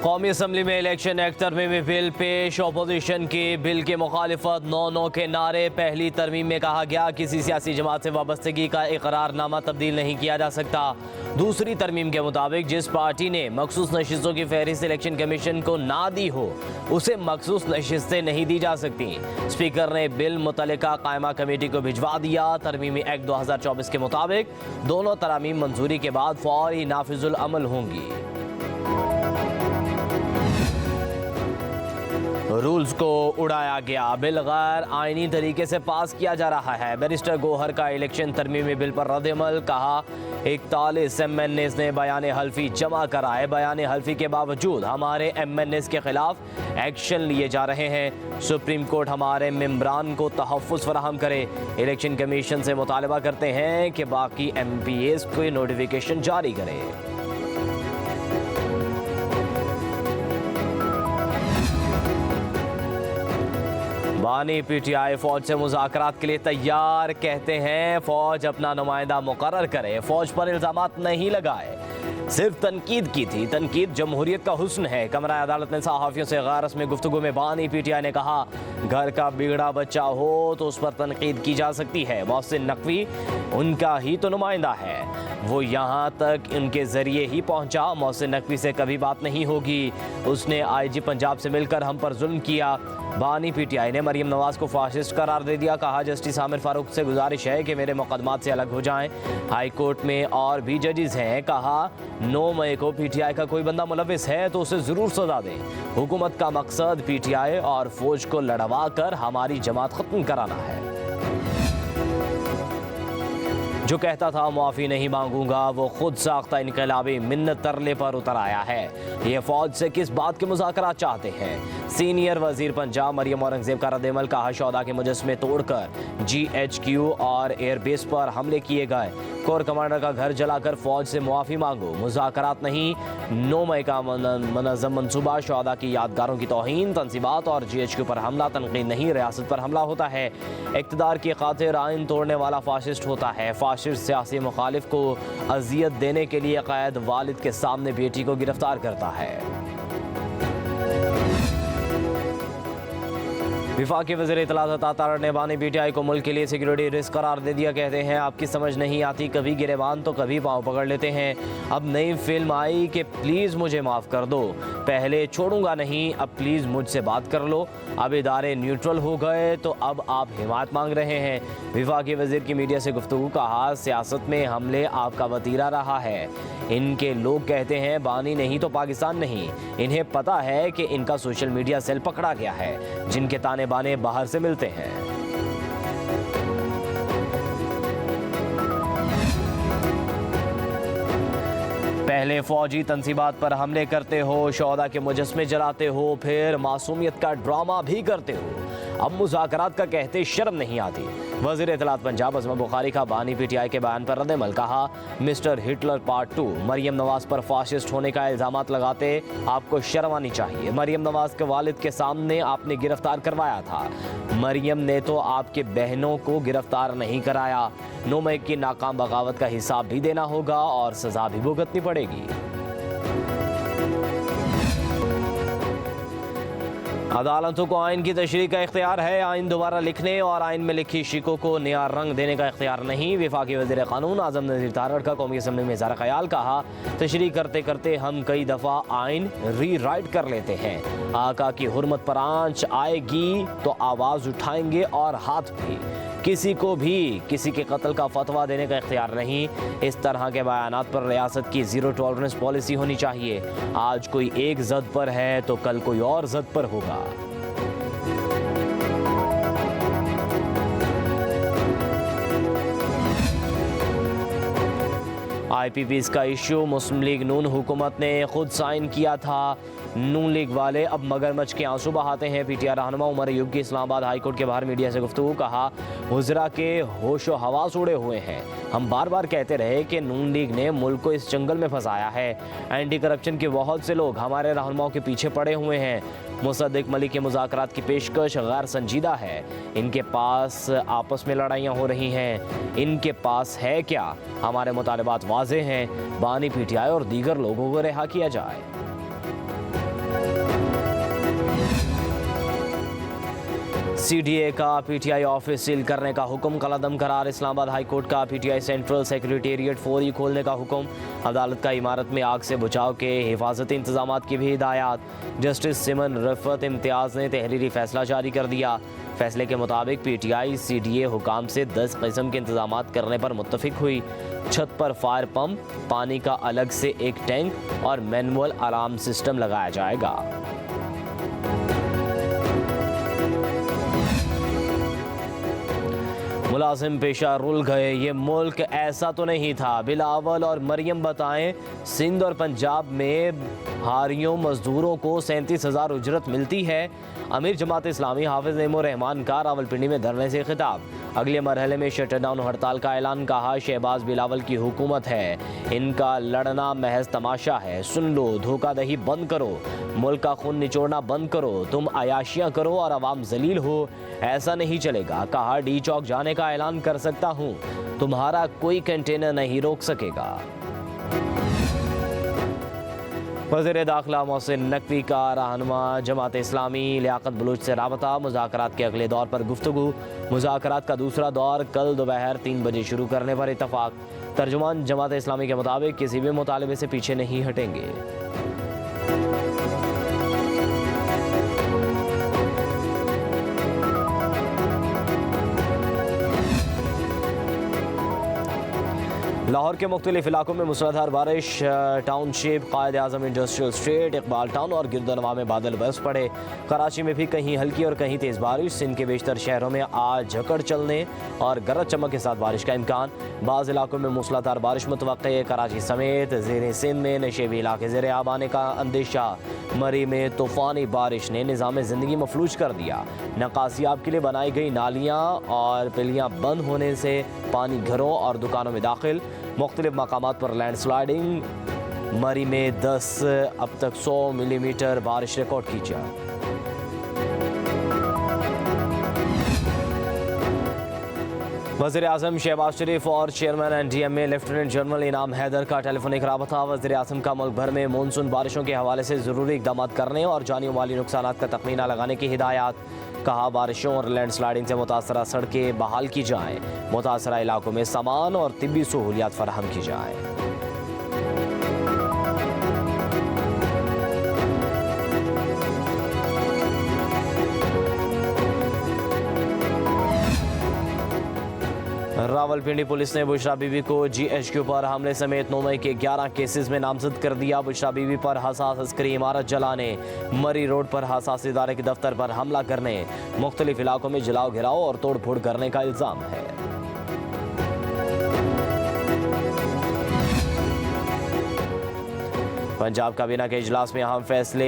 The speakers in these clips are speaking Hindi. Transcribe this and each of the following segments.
कौमी असम्बली में इलेक्शन एक्ट तरमीमी बिल पेश। अपोजिशन की बिल की मुखालिफत, नो के नारे। पहली तरमीम में कहा गया किसी सियासी जमात से वाबस्तगी का इकरारनामा तब्दील नहीं किया जा सकता। दूसरी तरमीम के मुताबिक जिस पार्टी ने मखसूस नशिस्तों की फहरिस्त इलेक्शन कमीशन को ना दी हो उसे मखसूस नशिस्तें नहीं दी जा सकती। स्पीकर ने बिल मुतल्लिका कायमा कमेटी को भिजवा दिया। तरमीमी एक्ट 2024 के मुताबिक दोनों तरमीम मंजूरी के बाद फौरी नाफिजुल अमल होंगी। रूल्स को उड़ाया गया, बिल गैर आईनी तरीके से पास किया जा रहा है। बैरिस्टर गोहर का इलेक्शन तरमीमी बिल पर रद्द-ए-अमल। कहा 41 MNAs ने बयान हल्फी जमा कराए। बयान हल्फी के बावजूद हमारे MNAs के खिलाफ एक्शन लिए जा रहे हैं। सुप्रीम कोर्ट हमारे मेंबरान को तहफ़्फ़ुज़ फराहम करे। इलेक्शन कमीशन से मुतालबा करते हैं कि बाकी MPAs को नोटिफिकेशन जारी करे। बानी PTI फौज से मुज़ाकरात के लिए तैयार। कहते हैं फौज अपना नुमाइंदा मुकर्रर करे, फौज पर इल्ज़ामात नहीं लगाए, सिर्फ तनकीद की थी। तनकीद जमहूरियत का हुस्न है। कमरा अदालत में सहाफ़ियों से गैर रस्मी गुफ्तगू में बानी PTI ने कहा घर का बिगड़ा बच्चा हो तो उस पर तनकीद की जा सकती है। मोहसिन नकवी उनका ही तो नुमाइंदा है, वो यहाँ तक उनके ज़रिए ही पहुँचा। मोहसिन नकवी से कभी बात नहीं होगी, उसने IG पंजाब से मिलकर हम पर जुल्म किया। बानी PTI ने मरियम नवाज को फाशिस्ट करार दे दिया। कहा जस्टिस आमिर फारूक से गुजारिश है कि मेरे मुकदमात से अलग हो जाएं। हाई कोर्ट में और भी जजेस हैं। कहा 9 मई को PTI का कोई बंदा मुलविस है तो उसे ज़रूर सजा दें। हुकूमत का मकसद PTI और फौज को लड़वा कर हमारी जमात ख़त्म कराना है। जो कहता था माफ़ी नहीं मांगूंगा वो खुद साख्ता इनकलाबी मिन्नत तरले पर उतर आया है। ये फौज से किस बात के मुज़ाकरात चाहते हैं। सीनियर वजीर पंजाब मरियम औरंगजेब का रद्द-ए-अमल। कहा शौदा के मुजस्समे तोड़कर GHQ और एयरबेस पर हमले किए गए। कोर कमांडर का घर जलाकर फौज से मुआफ़ी मांगो, मुज़ाकरात नहीं। 9 मई का मनज़्ज़म मनसूबा, शौदा की यादगारों की तौहीन, तंसीबात और GHQ पर हमला। तनकीद नहीं, रियासत पर हमला होता है। इक़्तिदार की खातिर आइन तोड़ने वाला फाशिस्ट होता है। फाशिस्ट सियासी मुखालिफ को अजियत देने के लिए क़ैद वालिद के सामने बेटी को गिरफ्तार करता है। विफाकी वज़ीर इत्तलात तारड़ ने बानी PTI को मुल्क के लिए सिक्योरिटी रिस्क करार दे दिया। कहते हैं आपकी समझ नहीं आती, कभी गिरेबान तो कभी पाँव पकड़ लेते हैं। अब नई फिल्म आई कि प्लीज़ मुझे माफ़ कर दो, पहले छोड़ूंगा नहीं, अब प्लीज़ मुझसे बात कर लो। अब इदारे न्यूट्रल हो गए तो अब आप हिमायत मांग रहे हैं। विफाकी वज़ीर की मीडिया से गुफ्तगू। कहा सियासत में हमले आपका वतीरा रहा है। इनके लोग कहते हैं बानी नहीं तो पाकिस्तान नहीं। इन्हें पता है कि इनका सोशल मीडिया सेल पकड़ा गया है, जिनके ताने बाने बाहर से मिलते हैं। पहले फौजी तंसीबात पर हमले करते हो, शौदा के मुजस्समे जलाते हो, फिर मासूमियत का ड्रामा भी करते हो। अब मुज़ाकरात का कहते शर्म नहीं आती। वज़ीर इत्तलात पंजाब अज़मा बुखारी का बानी PTI के बयान पर रद्द-ए-अमल। कहा Mister Hitler part 2 Maryam Nawaz पर फाशिस्ट होने का इल्ज़ामात लगाते आपको शर्म आनी चाहिए। मरियम नवाज के वालिद के सामने आपने गिरफ्तार करवाया था। मरियम ने तो आपके बहनों को गिरफ्तार नहीं कराया। 9 मई की नाकाम बगावत का हिसाब भी देना होगा और सज़ा भी भुगतनी पड़ेगी। अदालतों को आइन की तशरीह का इख्तियार है, आइन दोबारा लिखने और आइन में लिखी शिकों को नया रंग देने का इख्तियार नहीं। विफाकी वज़ीर क़ानून आज़म नज़ीर तारड़ का कौमी असम्बली में इज़हार ख़याल। कहा तशरीह करते करते हम कई दफ़ा आइन रीराइट कर लेते हैं। आका की हुर्मत पर आंच आएगी तो आवाज़ उठाएंगे और हाथ भी। किसी को भी किसी के कत्ल का फतवा देने का इख्तियार नहीं। इस तरह के बयानात पर रियासत की ज़ीरो टॉलरेंस पॉलिसी होनी चाहिए। आज कोई एक ज़द पर है तो कल कोई और ज़द पर होगा। IPPs का इशू, मुस्लिम लीग नून हुकूमत ने खुद साइन किया था। नून लीग वाले अब मगरमच्छ के आंसू बहाते हैं। PTI रहनुमा उमर अयूब की इस्लामाबाद हाई कोर्ट के बाहर मीडिया से गुफ्तगू। कहा वज़रा के होशो हवास उड़े हुए हैं। हम बार बार कहते रहे कि नून लीग ने मुल्क को इस जंगल में फंसाया है। एंटी करप्शन के बहुत से लोग हमारे रहनुमाओं के पीछे पड़े हुए हैं। मुसद्दिक मलिक के मुज़ाकरात की पेशकश गैर संजीदा है। इनके पास आपस में लड़ाइयाँ हो रही हैं। इनके पास है क्या? हमारे मुतालबात वाज़ेह हैं। बानी PTI और दीगर लोगों को रिहा किया जाए। सीडीए का पीटीआई ऑफिस सील करने का हुक्म, कलअदम करार। इस्लामाबाद हाई कोर्ट का पीटीआई सेंट्रल सेक्रेटेरिएट फौरी खोलने का हुक्म। अदालत का इमारत में आग से बचाव के हिफाजती इंतजाम की भी हिदायत। जस्टिस सिमन रफ़त इम्तियाज़ ने तहरीरी फैसला जारी कर दिया। फैसले के मुताबिक पीटीआई सीडीए हुकाम से 10 किस्म के इंतजाम करने पर मुत्तफिक हुई। छत पर फायर पंप, पानी का अलग से एक टैंक और मैनुअल अलार्म सिस्टम लगाया जाएगा। मुलाजिम पेशा रुल गए, ये मुल्क ऐसा तो नहीं था। बिलावल और मरियम बताएं, सिंध और पंजाब में हारियों मजदूरों को 37,000 उजरत मिलती है। अमीर जमात इस्लामी हाफिज नईमुर रहमान का रावलपिंडी में धरने से खिताब। अगले मरहले में शटरडाउन हड़ताल का ऐलान, कहा शहबाज बिलावल की हुकूमत है, इनका लड़ना महज तमाशा है। सुन लो, धोखाधही बंद करो, मुल्क का खून निचोड़ना बंद करो, तुम अयाशियाँ करो और अवाम जलील हो, ऐसा नहीं चलेगा। कहा डी चौक जाने का ऐलान कर सकता हूँ, तुम्हारा कोई कंटेनर नहीं रोक सकेगा। वज़ीर दाखिला मोहसिन नकवी का रहनुमा जमात इस्लामी लियाकत बलूच से राबता। मुज़ाकरात के अगले दौर पर गुफ्तगू। मुज़ाकरात का दूसरा दौर कल दोपहर 3 बजे शुरू करने पर इत्तफाक। तर्जुमान जमात इस्लामी के मुताबिक किसी भी मुतालबे से पीछे नहीं हटेंगे। लाहौर के मुख्तलिफ इलाकों में मूसलाधार बारिश। टाउनशिप, कायद आज़म इंडस्ट्रियल स्ट्रीट, इकबाल टाउन और गिरदनवा में बादल बरस पड़े। कराची में भी कहीं हल्की और कहीं तेज़ बारिश। सिंध के बेशतर शहरों में आज झकड़ चलने और गरज चमक के साथ बारिश का इम्कान। बाज़ इलाकों में मूसलाधार बारिश मुतवक्के। कराची समेत ज़ेर सिंध में नशेबी इलाके ज़ेर आब आने का अंदेशा। मरी में तूफ़ानी बारिश ने निज़ाम ज़िंदगी मफलूज कर दिया। नकासियाब के लिए बनाई गई नालियाँ और पिलियाँ बंद होने से पानी घरों और दुकानों में दाखिल। मुख्तलिफ मकामात पर लैंडस्लाइडिंग। मरी में 10 अब तक 100 मिलीमीटर बारिश रिकॉर्ड की जाए। वज़ीर आज़म शहबाज शरीफ और चेयरमैन NDMA लेफ्टिनेंट जनरल इनाम हैदर का टेलीफोनिक राबता। वज़ीर आज़म का मुल्क भर में मानसून बारिशों के हवाले से ज़रूरी इक़दाम करने और जानी माली नुकसान का तखमीना लगाने की हिदायत। कहा बारिशों और लैंडस्लाइडिंग से मुतासरा सड़कें बहाल की जाएँ, मुतासरा इलाकों में सामान और तिब्बी सहूलियात फराहम की जाएँ। रावलपिंडी पुलिस ने बुशरा बीबी को GHQ पर हमले समेत 9 मई के 11 केसेस में नामजद कर दिया। बुशरा बीबी पर हसास अस्करी इमारत जलाने, मरी रोड पर हसास इदारे के दफ्तर पर हमला करने, मुख्तलिफ इलाकों में जलाओ घिराव और तोड़ फोड़ करने का इल्ज़ाम है। पंजाब काबीना के इजलास में अहम फैसले।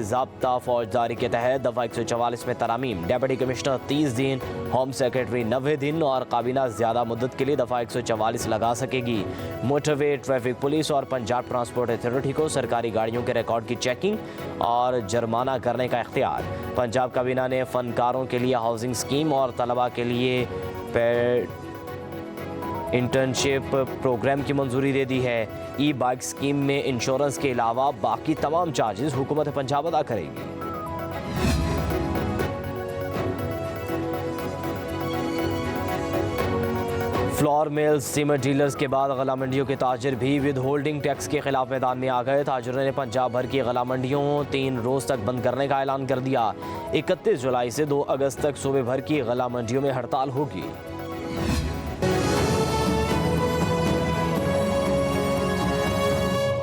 ज़ाब्ता फौजदारी के तहत दफ़ा 144 में तरामीम। डिप्टी कमिश्नर 30 दिन, होम सेक्रेटरी 90 दिन और काबीना ज़्यादा मुद्दत के लिए दफ़ा 144 लगा सकेगी। मोटरवे, ट्रैफिक पुलिस और पंजाब ट्रांसपोर्ट अथॉरिटी को सरकारी गाड़ियों के रिकॉर्ड की चेकिंग और जुर्माना करने का इख्तियार। पंजाब काबीना ने फ़नकारों के लिए हाउसिंग स्कीम और तलबा के लिए इंटर्नशिप प्रोग्राम की मंजूरी दे दी है। ई बाइक स्कीम में इंश्योरेंस के अलावा बाकी तमाम चार्जेस हुकूमत पंजाब अदा करेगी। फ्लोर मिल्स, सीमेंट डीलर्स के बाद गला मंडियों के ताजिर भी विद होल्डिंग टैक्स के खिलाफ मैदान में आ गए। ताजिरों ने पंजाब भर की गला मंडियों 3 रोज तक बंद करने का ऐलान कर दिया। 31 जुलाई से 2 अगस्त तक सूबे भर की गला मंडियों में हड़ताल होगी।